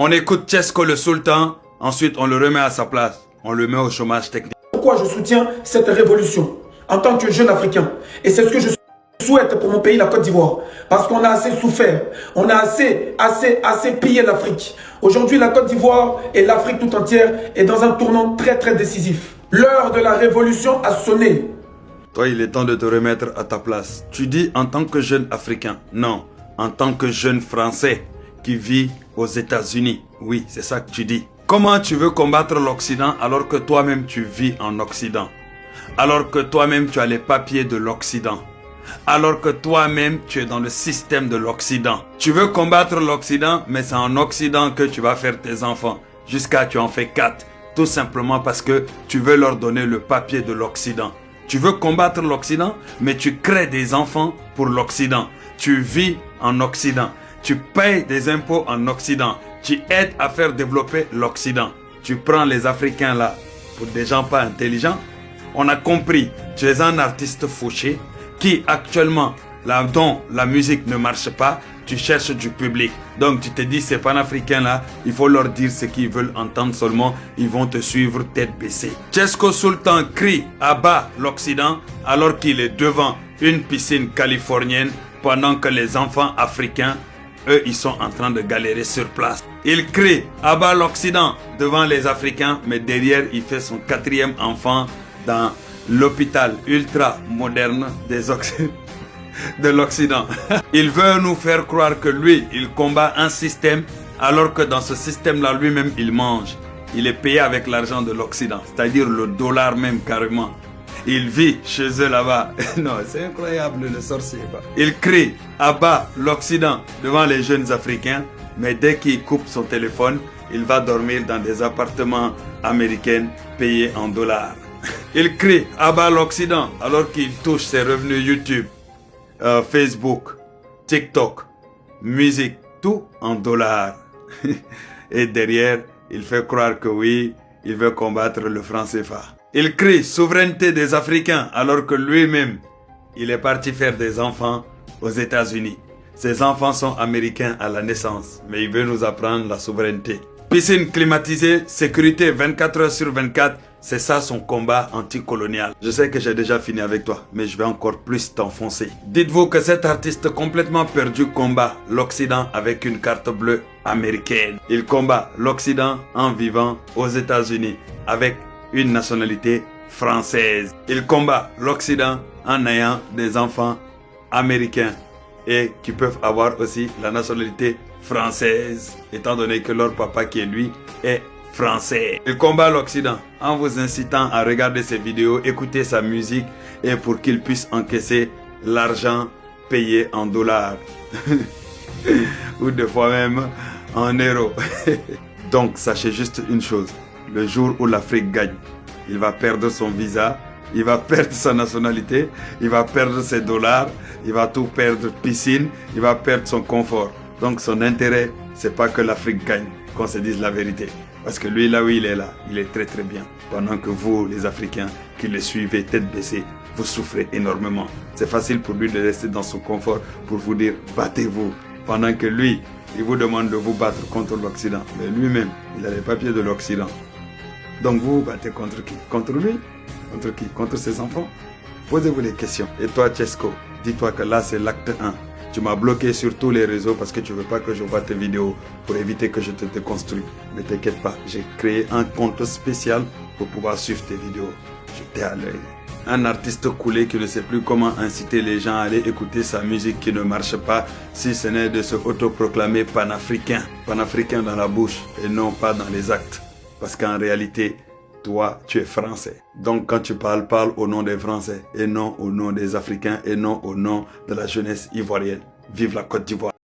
On écoute Tchesco le Sultan, ensuite on le remet à sa place. On le met au chômage technique. Pourquoi je soutiens cette révolution en tant que jeune Africain? Et c'est ce que je souhaite pour mon pays, la Côte d'Ivoire. Parce qu'on a assez souffert. On a assez pillé l'Afrique. Aujourd'hui, la Côte d'Ivoire et l'Afrique tout entière est dans un tournant très décisif. L'heure de la révolution a sonné. Toi, il est temps de te remettre à ta place. Tu dis en tant que jeune Africain. Non, en tant que jeune Français qui vit aux États-Unis. Oui, c'est ça que tu dis. Comment tu veux combattre l'Occident alors que toi-même tu vis en Occident? Alors que toi-même tu as les papiers de l'Occident? Alors que toi-même tu es dans le système de l'Occident? Tu veux combattre l'Occident, mais c'est en Occident que tu vas faire tes enfants. Jusqu'à tu en fais 4. Tout simplement parce que tu veux leur donner le papier de l'Occident. Tu veux combattre l'Occident, mais tu crées des enfants pour l'Occident. Tu vis en Occident. Tu payes des impôts en Occident. Tu aides à faire développer l'Occident. Tu prends les Africains là pour des gens pas intelligents. On a compris, tu es un artiste fauché qui actuellement, là dont la musique ne marche pas, tu cherches du public. Donc tu te dis, ces panafricains là, il faut leur dire ce qu'ils veulent entendre seulement, ils vont te suivre tête baissée. Tchesco Sultan crie à bas l'Occident alors qu'il est devant une piscine californienne pendant que les enfants africains, eux, ils sont en train de galérer sur place. Il crie à bas l'Occident devant les Africains, mais derrière, il fait son 4e enfant dans l'hôpital ultra moderne de l'Occident. Il veut nous faire croire que lui, il combat un système, alors que dans ce système-là, lui-même, il mange. Il est payé avec l'argent de l'Occident, c'est-à-dire le dollar même carrément. Il vit chez eux là-bas. Non, c'est incroyable le sorcier. Il crie à bas l'Occident devant les jeunes Africains, mais dès qu'il coupe son téléphone, il va dormir dans des appartements américains payés en dollars. Il crie à bas l'Occident alors qu'il touche ses revenus YouTube, Facebook, TikTok, musique, tout en dollars. Et derrière, il fait croire que oui, il veut combattre le franc CFA. Il crie souveraineté des Africains alors que lui-même, il est parti faire des enfants aux États-Unis. Ses enfants sont américains à la naissance, mais il veut nous apprendre la souveraineté. Piscine climatisée, sécurité 24 heures sur 24, c'est ça son combat anticolonial. Je sais que j'ai déjà fini avec toi, mais je vais encore plus t'enfoncer. Dites-vous que cet artiste complètement perdu combat l'Occident avec une carte bleue américaine. Il combat l'Occident en vivant aux États-Unis avec une nationalité française. Il combat l'Occident en ayant des enfants américains et qui peuvent avoir aussi la nationalité française, étant donné que leur papa qui est lui est français. Il combat l'Occident en vous incitant à regarder ses vidéos, écouter sa musique et pour qu'il puisse encaisser l'argent payé en dollars ou des fois même en euros. Donc sachez juste une chose, le jour où l'Afrique gagne, il va perdre son visa, il va perdre sa nationalité, il va perdre ses dollars, il va tout perdre, piscine, il va perdre son confort. Donc son intérêt, c'est pas que l'Afrique gagne, qu'on se dise la vérité. Parce que lui, là où il est là, il est très bien. Pendant que vous, les Africains, qui le suivez tête baissée, vous souffrez énormément. C'est facile pour lui de rester dans son confort pour vous dire, battez-vous. Pendant que lui, il vous demande de vous battre contre l'Occident. Mais lui-même, il a les papiers de l'Occident. Donc vous vous battez contre qui? Contre lui? Contre qui? Contre ses enfants? Posez-vous des questions. Et toi, Tchesco, dis-toi que là, c'est l'acte 1. Tu m'as bloqué sur tous les réseaux parce que tu ne veux pas que je voie tes vidéos pour éviter que je te déconstruise. Mais t'inquiète pas, j'ai créé un compte spécial pour pouvoir suivre tes vidéos. Je t'ai à l'œil. Un artiste coulé qui ne sait plus comment inciter les gens à aller écouter sa musique qui ne marche pas si ce n'est de se autoproclamer panafricain. Panafricain dans la bouche et non pas dans les actes. Parce qu'en réalité, toi, tu es français. Donc quand tu parles, parle au nom des Français et non au nom des Africains et non au nom de la jeunesse ivoirienne. Vive la Côte d'Ivoire!